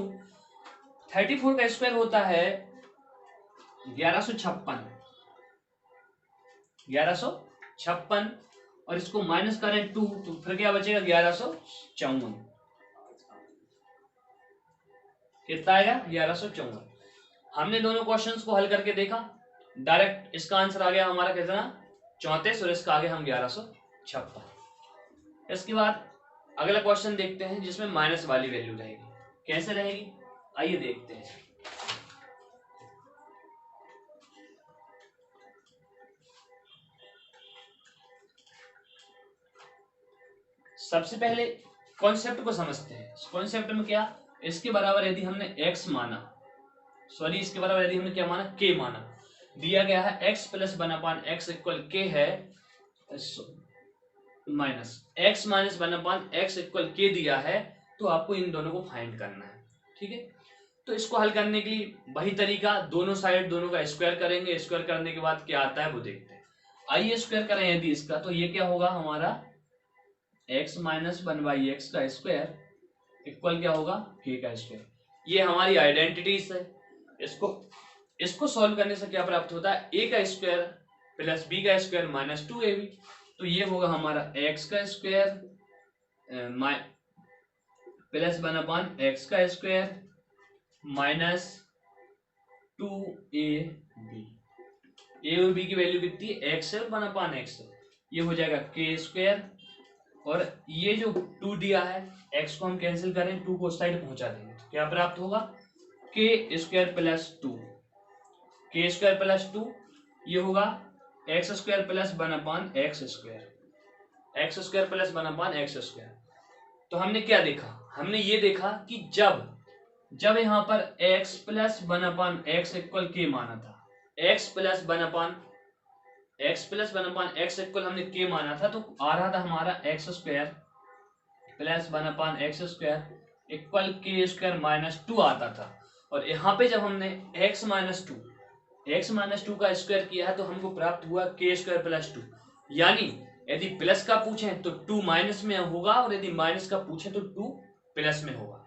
34 का स्क्वायर होता है 1156, और इसको माइनस करें 2 तो फिर क्या बचेगा 1154, कितना आएगा 1154। हमने दोनों क्वेश्चंस को हल करके देखा, डायरेक्ट इसका आंसर आ गया हमारा कितना 34, और इसका आ गया हम 1156। इसके बाद अगला क्वेश्चन देखते हैं जिसमें माइनस वाली वैल्यू रहेगी, कैसे रहेगी आइए देखते हैं। सबसे पहले कॉन्सेप्ट को समझते हैं। कॉन्सेप्ट में क्या, इसके बराबर यदि हमने x माना, सॉरी इसके बराबर यदि हमने क्या माना, k माना, दिया गया है x plus 1/x equal k है minus x minus 1/x equal k दिया है, तो आपको इन दोनों को फाइंड करना है। ठीक है, तो इसको हल करने के लिए वही तरीका, दोनों साइड दोनों का स्क्वायर करेंगे, स्क्वायर करने के बाद क्या आता है वो देखते हैं। आइए स्क्वायर करें यदि इसका, तो ये क्या होगा हमारा x माइनस 1/x का स्क्वायर इक्वल क्या होगा, k का स्क्वायर। ये हमारी आइडेंटिटीज है। इसको सॉल्व करने से क्या प्राप्त होता है, a का स्क्वायर प्लस b का स्क्वायर माइनस 2ab, तो ये होगा हमारा x का स्क्वायर प्लस 1/x का स्क्वायर माइनस 2ab। a और b की वैल्यू कितनी है, x है और 1/x है, ये हो जाएगा k स्क्वायर, और ये जो 2 दिया है x को हम कैंसिल करें, 2 को उस साइड पहुंचा देंगे, तो क्या प्राप्त होगा, k square plus 2, k square plus 2, ये होगा x square plus 1/x square, x square plus 1/x square. तो हमने क्या देखा, हमने ये देखा कि जब यहाँ पर x plus 1/x equal k माना था, x प्लस 1/x इक्वल हमने k माना था, तो आ रहा था हमारा x square plus 1/x square equal k square minus 2 आता था। और यहाँ पे जब हमने x माइनस 2 का स्क्वायर किया है, तो हमको प्राप्त हुआ k स्क्वायर प्लस 2। यानी यदि प्लस का पूछें तो 2 माइनस में होगा, और यदि माइनस का पूछें तो 2 प्लस में होगा।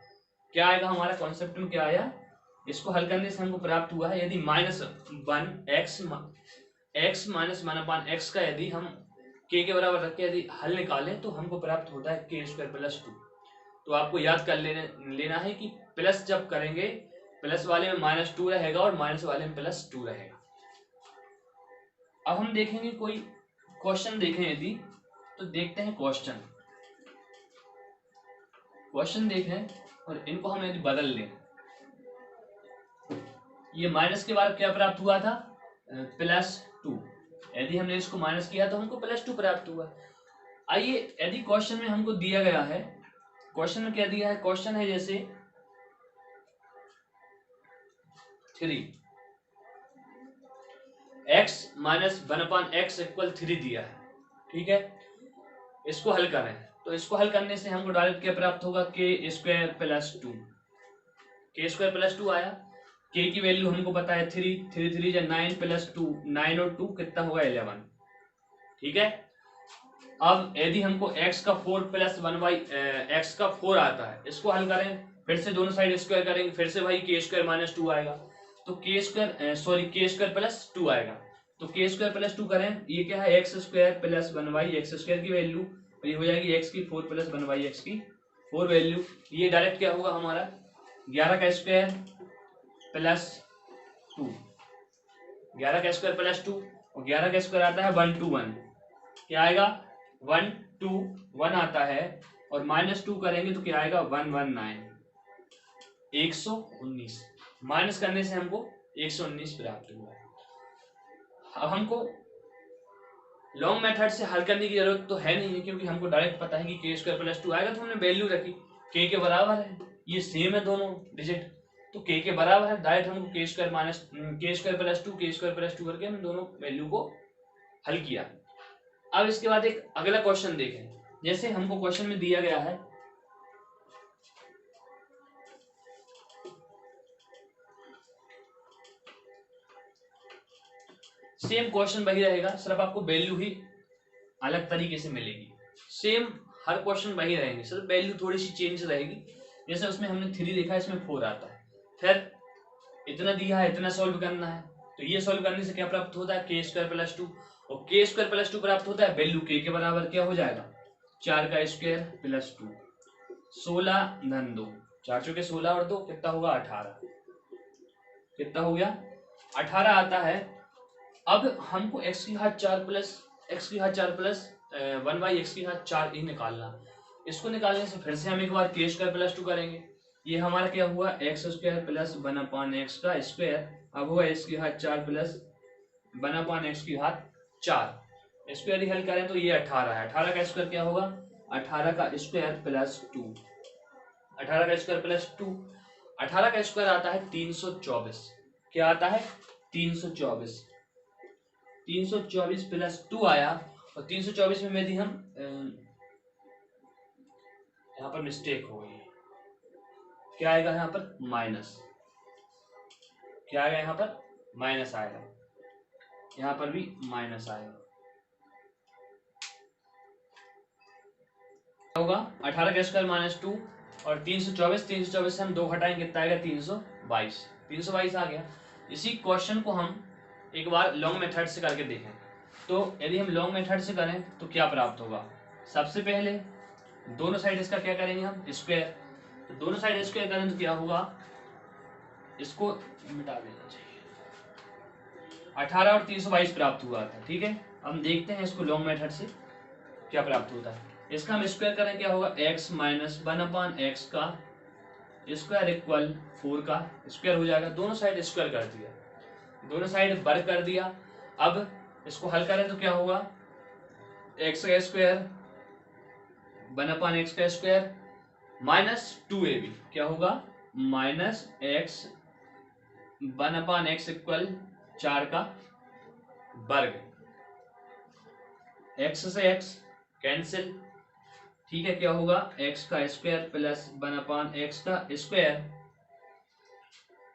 क्या आएगा हमारा कॉन्सेप्ट में, क्या आया, इसको हल करने से हमको प्राप्त हुआ है, यदि x माइनस 1/x का यदि हम k के बराबर रख के यदि हल निकालें, तो हमको प्राप्त होता है k स्क्वायर प्लस 2। तो आपको याद कर लेना है कि प्लस जब करेंगे, प्लस वाले में माइनस 2 रहेगा और माइनस वाले में प्लस 2 रहेगा। अब हम देखेंगे कोई क्वेश्चन देखें यदि, तो देखते हैं क्वेश्चन देखें और इनको हम यदि बदल लें, ये माइनस के बाद क्या प्राप्त हुआ था, प्लस 2, यदि हमने इसको माइनस किया तो हमको प्लस 2 प्राप्त हुआ। आइए यदि क्वेश्चन में हमको दिया गया है, क्वेश्चन में क्या दिया है, क्वेश्चन है जैसे 3 x माइनस 1/x इक्वल 3 दिया है। ठीक है, इसको हल करें, तो इसको हल करने से हमको डायरेक्ट क्या प्राप्त होगा, k square plus 2, k square plus 2 आया। k की वैल्यू हमको पता है 3 3 या 9 प्लस 2, 9 और 2 कितना होगा 11। ठीक है, अब यदि हमको x का 4 प्लस 1/x का 4 आता है, इसको हल करें, फिर से दोनों साइड स्क्वायर करेंगे, फिर से भाई k स्क्वायर माइनस 2 आएगा, तो k स्क्वायर प्लस 2 आएगा। तो k स्क्वायर प्लस 2 करें, ये क्या है, x square plus 1/x square की वैल्यू, ये हो जाएगी x की 4 प्लस 1/x की 4 वैल्यू। ये डायरेक्ट क्या होगा हमारा 11 का स्क्वायर प्लस 2, 11 का स्क्वायर प्लस 2, और 11 का स्क्वायर आता है 121, क्या आएगा 121 आता है, और माइनस 2 करेंगे तो क्या आएगा 119, 119, माइनस करने से हमको 119 प्राप्त हुआ है। अब हमको लॉन्ग मेथड से हल करने की जरूरत तो है नहीं, क्योंकि हमको डायरेक्ट पता है कि k स्क्वायर प्लस 2 आएगा, तो हमने वैल्यू रखी, k के बराबर है, ये सेम है दोनों डिजिट, तो k के बराबर है, डायरेक्ट हमको k स्क्वायर प्लस 2 करके हमने दोनों वैल्यू को हल किया। अब इसके बाद एक अगला क्वेश्चन देखें, जैसे हमको क्वेश्चन में दिया गया है सेम क्वेश्चन वही रहेगा, सिर्फ आपको वैल्यू ही अलग तरीके से मिलेगी। सेम हर क्वेश्चन वही रहेंगे, सिर्फ वैल्यू थोड़ी सी चेंज रहेगी। जैसे उसमें हमने 3 देखा, इसमें 4 आता है, फिर इतना दिया है, इतना सॉल्व करना है, तो ये सॉल्व करने से क्या प्राप्त होता है, k स्क्वायर प्लस 2, और k स्क्वायर प्लस 2 प्राप्त होता है, वैल्यू k के बराबर क्या हो जाएगा 4 का स्क्वायर प्लस 2, 16 धन 2, 4 चौके 16 और 2 कितना होगा 18, कितना हो गया 18 आता है। अब हमको x की घात 4 प्लस 1/x की घात 4 ही निकालना। इसको निकालने से फिर से हम एक बार k स्क्वायर प्लस 2 करेंगे, ये हमारा क्या हुआ x स्क्वायर प्लस 1/x का स्क्वायर, अब हुआ x की घात 4 प्लस 1/x की घात 4, इसको यदि हल करें तो ये 18 है, 18 का स्क्वायर क्या होगा 18 का स्क्वायर प्लस 2, 18 का स्क्वायर प्लस 2, 18 का स्क्वायर आता है 324। क्या आता है? 324। 324 प्लस 2 आया, और 324 में यदि हम यहाँ पर मिस्टेक हो गई, क्या आएगा यहाँ पर? माइनस। क्या आएगा यहाँ पर? माइनस आएगा। यहाँ पर भी माइनस आएगा। क्या होगा? 18 का स्क्वायर माइनस 2 और 324, 324 से हम 2 घटाएंगे, कितना आएगा? 322। 322 आ गया। इसी क्वेश्चन को हम एक बार लॉन्ग मेथड से करके देखें। तो यदि हम लॉन्ग मेथड से करें तो क्या प्राप्त होगा? सबसे पहले दोनों साइड इसका क्या करेंगे हम? स्क्वायर। तो दोनों साइड स्क्वायर करें तो क्या होगा? इसको मिटा देना चाहिए। 18 और 322 प्राप्त हुआ था, ठीक है। हम देखते हैं इसको लॉन्ग मेथड से क्या प्राप्त होता है। इसका हम स्क्वायर करें, क्या होगा? x माइनस 1/x का स्क्वायर इक्वल 4 का स्क्वायर हो जाएगा। दोनों साइड स्क्वायर कर दिया, दोनों साइड वर्ग कर दिया। अब इसको हल करें तो क्या होगा? x का स्क्वायर 1/x का स्क्वायर माइनस 2ab, क्या होगा? माइनस x 1/x इक्वल 4 का वर्ग। x से x कैंसिल, ठीक है। क्या होगा? x का स्क्वायर प्लस 1/x का स्क्वायर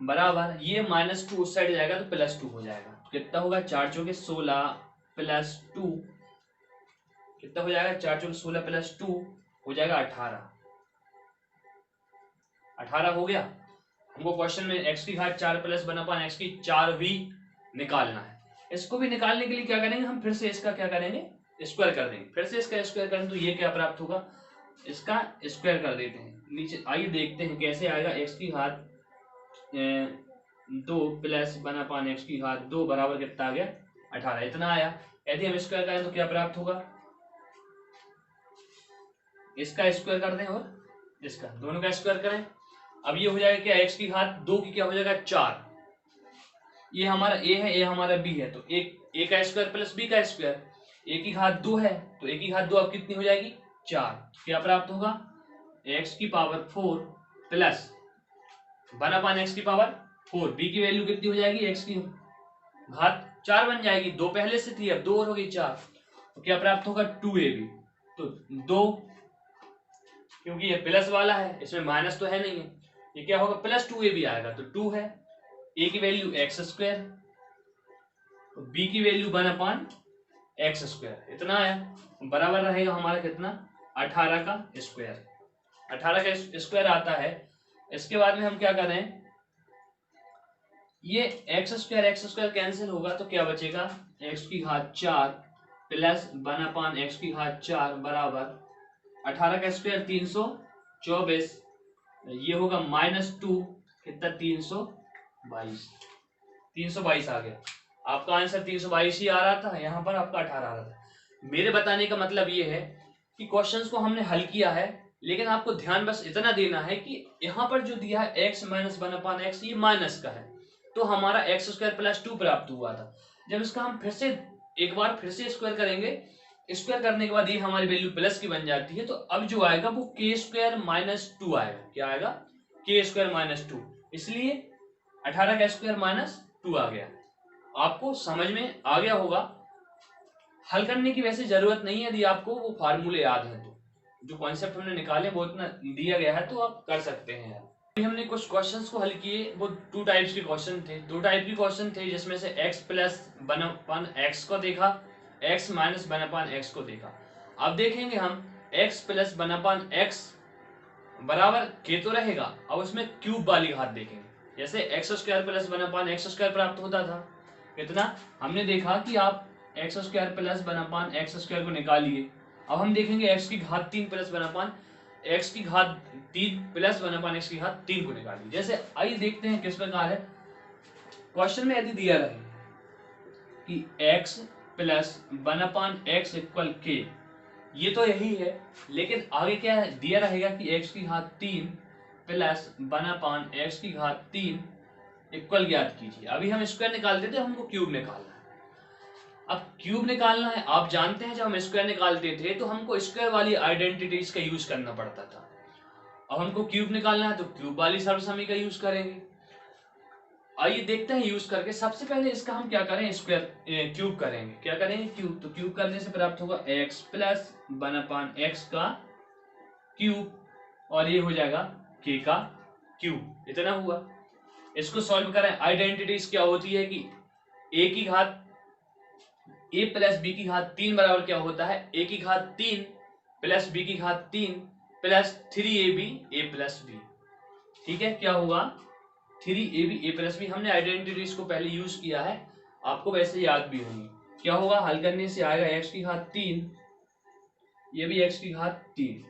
बराबर, ये -2 उस साइड जाएगा तो +2 हो जाएगा। तो कितना होगा? 4 चौके 16 प्लस 2, कितना हो जाएगा? 4 चौके 16 प्लस 2 हो जाएगा 18। 18 हो गया। हमको क्वेश्चन में x की घात 4 प्लस 1/x की 4 भी निकालना है। इसको भी निकालने के लिए क्या करेंगे हम? फिर से इसका क्या करेंगे? स्क्वायर कर देंगे। फिर से इसका स्क्वायर करें तो ये क्या प्राप्त होगा? इसका स्क्वायर कर देते हैं नीचे। आइए देखते हैं कैसे आएगा। x की घात 2 प्लस 1/x की घात 2 बराबर कितना आ गया? 18। इतना आया। यदि हम स्क्वायर करें तो क्या प्राप्त होगा? इसका स्क्वायर कर दें और इसका, दोनों का स्क्वायर करें। अब ये हो जाएगा क्या? x की घात 2 की क्या हो जाएगा? 4। ये हमारा a है, ये हमारा b है, तो एक a का स्क्वायर प्लस b का स्क्वायर। a की घात 2 है तो a की घात 2 अब कितनी हो जाएगी? 4। क्या प्राप्त होगा? x की पावर 4 प्लस 1/x की पावर 4। b की वैल्यू कितनी हो जाएगी? x की घात 4 बन जाएगी। 2 पहले से थी, अब 2 और हो गई 4। तो क्या प्राप्त होगा? 2ab। तो 2, क्योंकि ये प्लस वाला है, इसमें माइनस तो है नहीं है, ये क्या होगा? प्लस 2ab आएगा। तो 2 है, a की वैल्यू x स्क्वायर, b की वैल्यू 1/x स्क्वायर, इतना आया। बराबर रहेगा हमारा कितना? 18 का स्क्वायर। 18 का स्क्वायर आता है। इसके बाद में हम क्या करें? ये x स्क्वायर कैंसिल होगा तो क्या बचेगा? x की घात 4 प्लस 1/x की घात 4 बराबर 18 का स्क्वायर 324, ये होगा -2, कितना? 322। 322 आ गया। आपका आंसर 322 ही आ रहा था, यहाँ पर आपका 18 आ रहा था। मेरे बताने का मतलब ये है कि क्वेश्चंस को हमने हल किया है, लेकिन आपको ध्यान बस इतना देना है कि यहाँ पर जो दिया है x माइनस 1/x, ये माइनस का है, तो हमारा x स्क्वायर प्लस 2 प्राप्त हुआ था। जब इसका हम फिर से एक बार फिर से स्क्वायर करेंगे, स्क्वायर करने के बाद ये हमारी वैल्यू प्लस की बन जाती है, तो अब जो आएगा वो k स्क्वायर माइनस 2 आएगा। क्या आएगा? k square minus 2। इसलिए 18 का स्क्वायर माइनस 2 आ गया। आपको समझ में आ गया होगा। हल करने की वैसे जरूरत नहीं है, यदि आपको वो फार्मूले याद है तो। जो कॉन्सेप्ट हमने निकाले वो इतना दिया गया है, तो आप कर सकते हैं। अभी हमने कुछ क्वेश्चंस को हल किए, वो 2 टाइप्स के क्वेश्चन थे। 2 टाइप के क्वेश्चन थे, जिसमें से x प्लस 1/x को देखा, x माइनस 1/x को देखा। अब देखेंगे हम x प्लस 1/x बराबर k तो रहेगा, अब उसमें क्यूब वाली घात देखेंगे। जैसे x square plus 1/x square प्राप्त होता था, कितना? हमने देखा कि आप x square plus 1/x square को निकालिए। अब हम देखेंगे x की घात 3 प्लस 1/x की घात 3 प्लस 1/x की घात 3 को निकालिए। जैसे आइए देखते हैं किस प्रकार है। क्वेश्चन में यदि दिया रहे कि x plus 1/x equal k, ये तो यही है, लेकिन आगे क्या है? दिया रहेगा कि x की घात 3 प्लस 1/x की घात 3 इक्वल ज्ञात कीजिए। अभी हम स्क्वायर निकालते थे, हमको क्यूब निकालना है। अब क्यूब निकालना है, आप जानते हैं जब हम स्क्वायर निकालते थे तो हमको स्क्वायर वाली आइडेंटिटीज का यूज करना पड़ता था। अब हमको क्यूब निकालना है तो क्यूब वाली सर्वसमी का यूज करेंगे। आइए देखते हैं यूज करके। सबसे पहले इसका हम क्या करें, स्क्वायर क्यूब करेंगे। क्या करेंगे, क्यूब। तो क्यूब करने से प्राप्त होगा x प्लस 1/x का क्यूब, और ये हो जाएगा k का क्यूब। इतना हुआ। इसको सॉल्व करें। आइडेंटिटीज क्या होती है कि a की घात a प्लस b की घात 3 बराबर क्या होता है, a की घात 3 प्लस b की घात 3 plus 3ab a plus b। ठीक है, क्या हुआ, 3ab a प्लस b। हमने आइडेंटिटीज को पहले यूज किया है, आपको वैसे याद भी होंगी। क्या होगा, हल करने से आएगा x की घात 3, ये भी x की घात 3,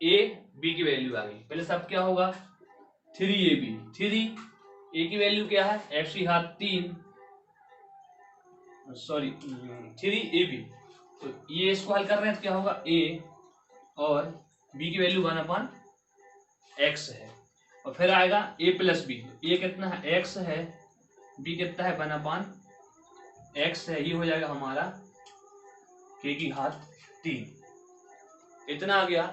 a b की वैल्यू आ गई। पहले सब क्या होगा, 3ab, 3 a की वैल्यू क्या है, x की घात 3, सॉरी 3ab। तो ये इसको हल कर रहे हैं तो क्या होगा, a और b की वैल्यू 1/x है, और फिर आएगा a प्लस बी। ए कितना है, x है, b कितना है 1/x है, ये हो जाएगा हमारा k की घात 3। इतना आ गया।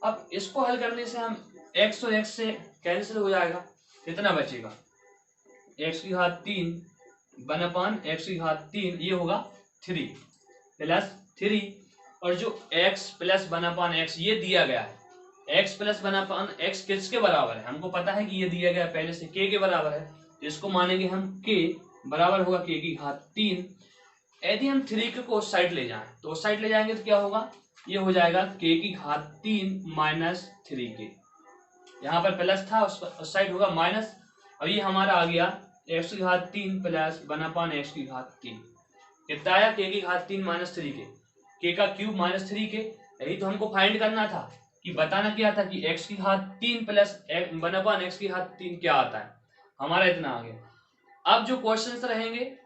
अब इसको हल करने से हम x और x से कैंसिल हो जाएगा, कितना बचेगा, x की घात 3 1/x की घात 3, ये होगा 3 प्लस 3, और जो x प्लस 1/x ये दिया गया है, x प्लस 1/x किसके बराबर है, हमको पता है कि ये दिया गया पहले से k के बराबर है, तो इसको मानेंगे हम k बराबर होगा k की घात 3। यदि हम 3 को उस साइड ले जाएं तो उस साइड ले जाएंगे तो क्या होगा, ये हो जाएगा k की घात 3 माइनस 3k। यहाँ पर प्लस था, उस साइड होगा माइनस। अब ये हमारा आ गया x की घात 3 प्लस 1/x की घात 3। कितना आया, k की घात 3 माइनस 3k, k का क्यूब माइनस 3k। यही तो हमको फाइंड करना था, कि बताना क्या था कि x की घात 3 प्लस 1/x की घात 3 क्या आता है। हमारा इतना आ गया। अब जो क्वेश्चंस रहेंगे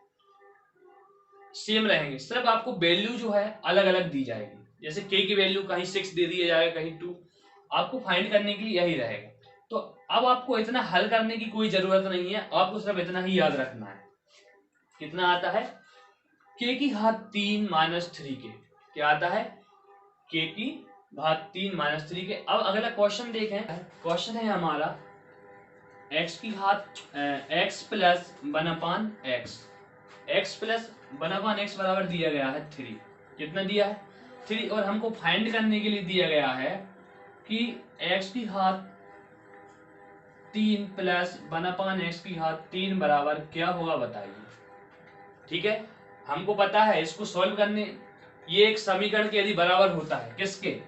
सेम रहेंगे, सिर्फ आपको वैल्यू जो है अलग अलग दी जाएगी। जैसे k की वैल्यू कहीं 6 दे दिया जाएगा, कहीं 2। आपको फाइंड करने के लिए यही रहेगा। तो अब आपको इतना हल करने की कोई जरूरत नहीं है, आपको सिर्फ इतना ही याद रखना है। कितना आता है, k की घात 3 माइनस 3k। क्या आता है, k की घात 3 माइनस 3k। अब अगला क्वेश्चन देखें। क्वेश्चन है हमारा x की घात x plus 1/x, x plus 1/x बराबर दिया गया है 3। कितना दिया है, 3, और हमको फाइंड करने के लिए दिया गया है कि x की घात 3 प्लस 1/x की घात 3 बराबर क्या होगा, बताइए। ठीक है, हमको पता है इसको सॉल्व करने, ये एक समीकरण के यदि बराबर होता है किसके,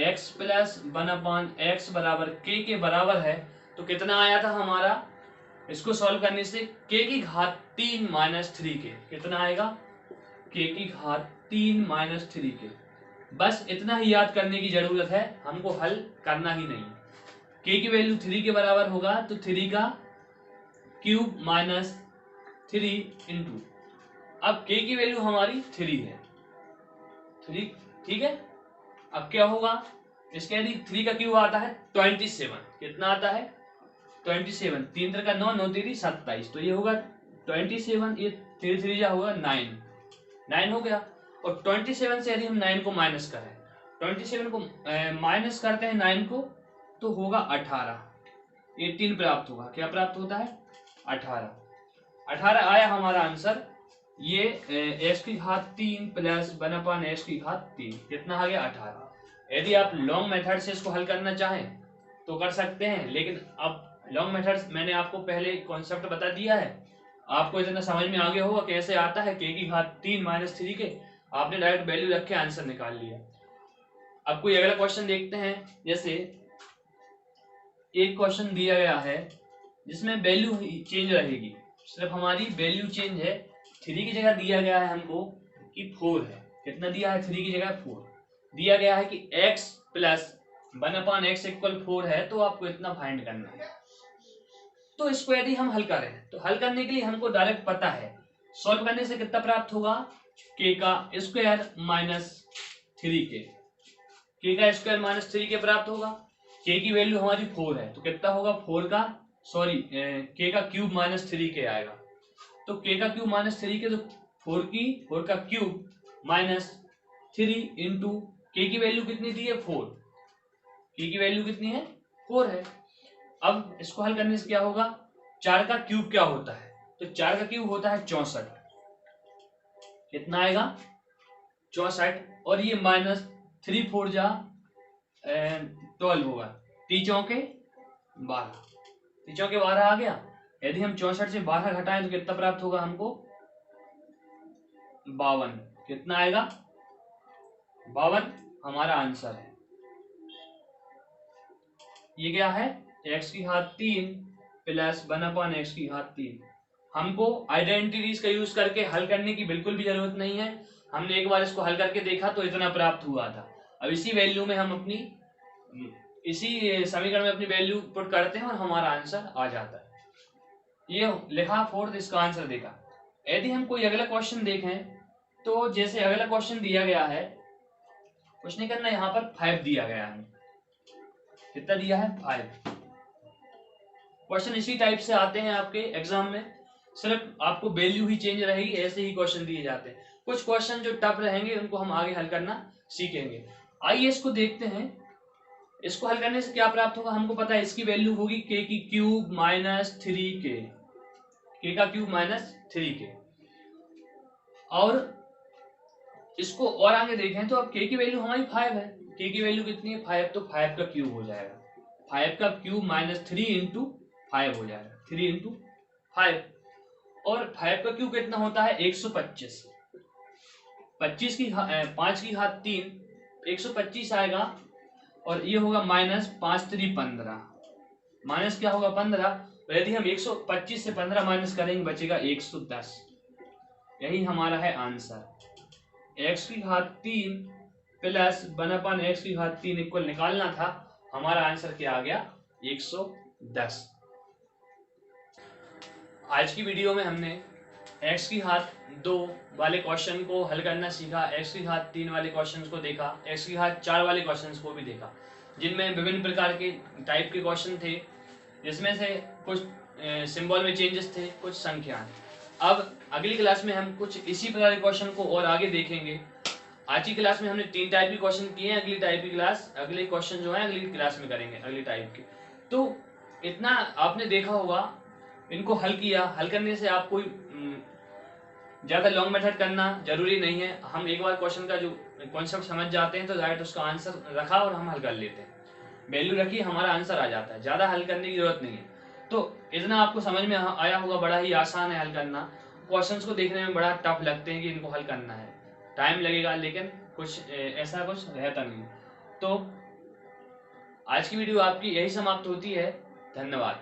x प्लस 1/x बराबर k के बराबर है, तो कितना आया था हमारा, इसको सॉल्व करने से k की घात 3 माइनस 3k। कितना आएगा, k की घात 3 माइनस 3k। बस इतना ही याद करने की जरूरत है, हमको हल करना ही नहीं। k की वैल्यू 3 के बराबर होगा तो 3 का क्यूब माइनस 3 इंटू, अब k की वैल्यू हमारी 3 है, 3। ठीक है, अब क्या होगा, इसके यदि 3 का क्यूब आता है 27। कितना आता है, 27, 3 3 का 9, 9 3 27, तो ये होगा 27, ये 3 3 जा होगा 9 हो गया। और 27 से यदि हम 9 को माइनस करें, 27 को माइनस करते हैं 9 को, तो होगा 18, 18 प्राप्त होगा। क्या प्राप्त होता है, 18 आया हमारा आंसर। ये x की घात 3 प्लस 1/x की घात 3, कितना आ गया, 18। यदि आप लॉन्ग मेथड से इसको हल करना चाहें तो कर सकते हैं, लेकिन अब लॉन्ग मेथड मैंने आपको पहले कॉन्सेप्ट बता दिया है, आपको इतना समझ में आ गया होगा कैसे आता है, k की घात 3 माइनस 3k, आपने डायरेक्ट वैल्यू रख के आंसर निकाल लिया। अब कोई अगला क्वेश्चन देखते हैं। जैसे एक क्वेश्चन दिया गया है जिसमें वैल्यू चेंज रहेगी, सिर्फ हमारी वैल्यू चेंज है। 3 की जगह दिया गया है हमको कि 4 है। कितना दिया है, 3 की जगह 4 दिया गया है कि x प्लस 1/x इक्वल 4 है, तो आपको इतना फाइंड करना है। तो इसको यदि हम हल करें तो हल करने के लिए हमको डायरेक्ट पता है, सॉल्व करने से कितना प्राप्त होगा, k का स्क्वायर माइनस 3k, k का स्क्वायर माइनस 3k प्राप्त होगा। k की वैल्यू हमारी 4 है, तो कितना होगा, 4 का k का क्यूब माइनस 3k आएगा। तो k का क्यूब माइनस 3k, तो 4 का क्यूब माइनस 3 इंटू के की वैल्यू कितनी दी है 4, के की वैल्यू कितनी है 4 है। अब इसको हल करने से क्या होगा, 4 का क्यूब क्या होता है, तो 4 का क्यूब होता है 64, कितना आएगा 64, और ये माइनस 3 4 जा 12 होगा, 3 चौके 12, 3 चौके 12 आ गया। यदि हम 64 से 12 घटाएं तो कितना प्राप्त होगा हमको 52, कितना आएगा 52 हमारा आंसर है। ये क्या है x की घात 3 प्लस 1/x की घात 3। हमको आइडेंटिटीज का यूज करके हल करने की बिल्कुल भी जरूरत नहीं है, हमने एक बार इसको हल करके देखा तो इतना प्राप्त हुआ था। अब इसी वैल्यू में हम अपनी इसी समीकरण में अपनी वैल्यू पुट करते हैं और हमारा आंसर आ जाता है। ये लिखा 4, इसका आंसर देखा। यदि हम कोई अगला क्वेश्चन देखें तो जैसे अगला क्वेश्चन दिया गया है, कुछ नहीं करना, यहाँ पर 5 दिया गया है, कितना दिया है 5। क्वेश्चन इसी टाइप से आते हैं आपके एग्जाम में, सिर्फ आपको वैल्यू ही चेंज रहेगी, ऐसे ही क्वेश्चन दिए जाते हैं। कुछ क्वेश्चन जो टफ रहेंगे उनको हम आगे हल करना सीखेंगे। आइए इसको देखते हैं, इसको हल करने से क्या प्राप्त होगा। हमको पता है इसकी वैल्यू होगी के की क्यूब माइनस 3k, के का क्यूब माइनस 3k, और इसको और आगे देखें तो अब के की वैल्यू हमारी 5 है, के की वैल्यू कितनी है 5, तो 5 का क्यूब हो जाएगा, 5 का क्यूब माइनस 3 इंटू 5 हो जाएगा, 3 इंटू 5, और 5 का क्यूब कितना होता है 125, 25 की 5 की घात 3 125 आएगा, और ये होगा माइनस 5 3 15, माइनस क्या होगा 15, तो यदि हम 125 से 15 माइनस करेंगे बचेगा 110, यही हमारा है आंसर। x की घात 3 प्लस 1/x की घात 3 इक्वल निकालना था, हमारा आंसर क्या आ गया 110। आज की वीडियो में हमने x की घात 2 वाले क्वेश्चन को हल करना सीखा, x की घात 3 वाले क्वेश्चन को देखा, x की घात 4 वाले क्वेश्चन को भी देखा, जिनमें विभिन्न प्रकार के टाइप के क्वेश्चन थे, जिसमें से कुछ सिंबल में चेंजेस थे, कुछ संख्याएं। अब अगली क्लास में हम कुछ इसी प्रकार के क्वेश्चन को और आगे देखेंगे। आज की क्लास में हमने 3 टाइप के क्वेश्चन किए हैं, अगले क्वेश्चन जो है अगली क्लास में करेंगे अगली टाइप के। तो इतना आपने देखा होगा, इनको हल किया, हल करने से आप कोई ज्यादा लॉन्ग मेथड करना जरूरी नहीं है, हम एक बार क्वेश्चन का जो कॉन्सेप्ट समझ जाते हैं तो डायरेक्ट उसका आंसर रखा और हम हल कर लेते हैं, वैल्यू रखी हमारा आंसर आ जाता है, ज्यादा हल करने की जरूरत नहीं है। तो इतना आपको समझ में आया होगा, बड़ा ही आसान है हल करना, क्वेश्चंस को देखने में बड़ा टफ लगते हैं कि इनको हल करना है, टाइम लगेगा, लेकिन कुछ ऐसा कुछ रहता नहीं। तो आज की वीडियो आपकी यही समाप्त होती है, धन्यवाद।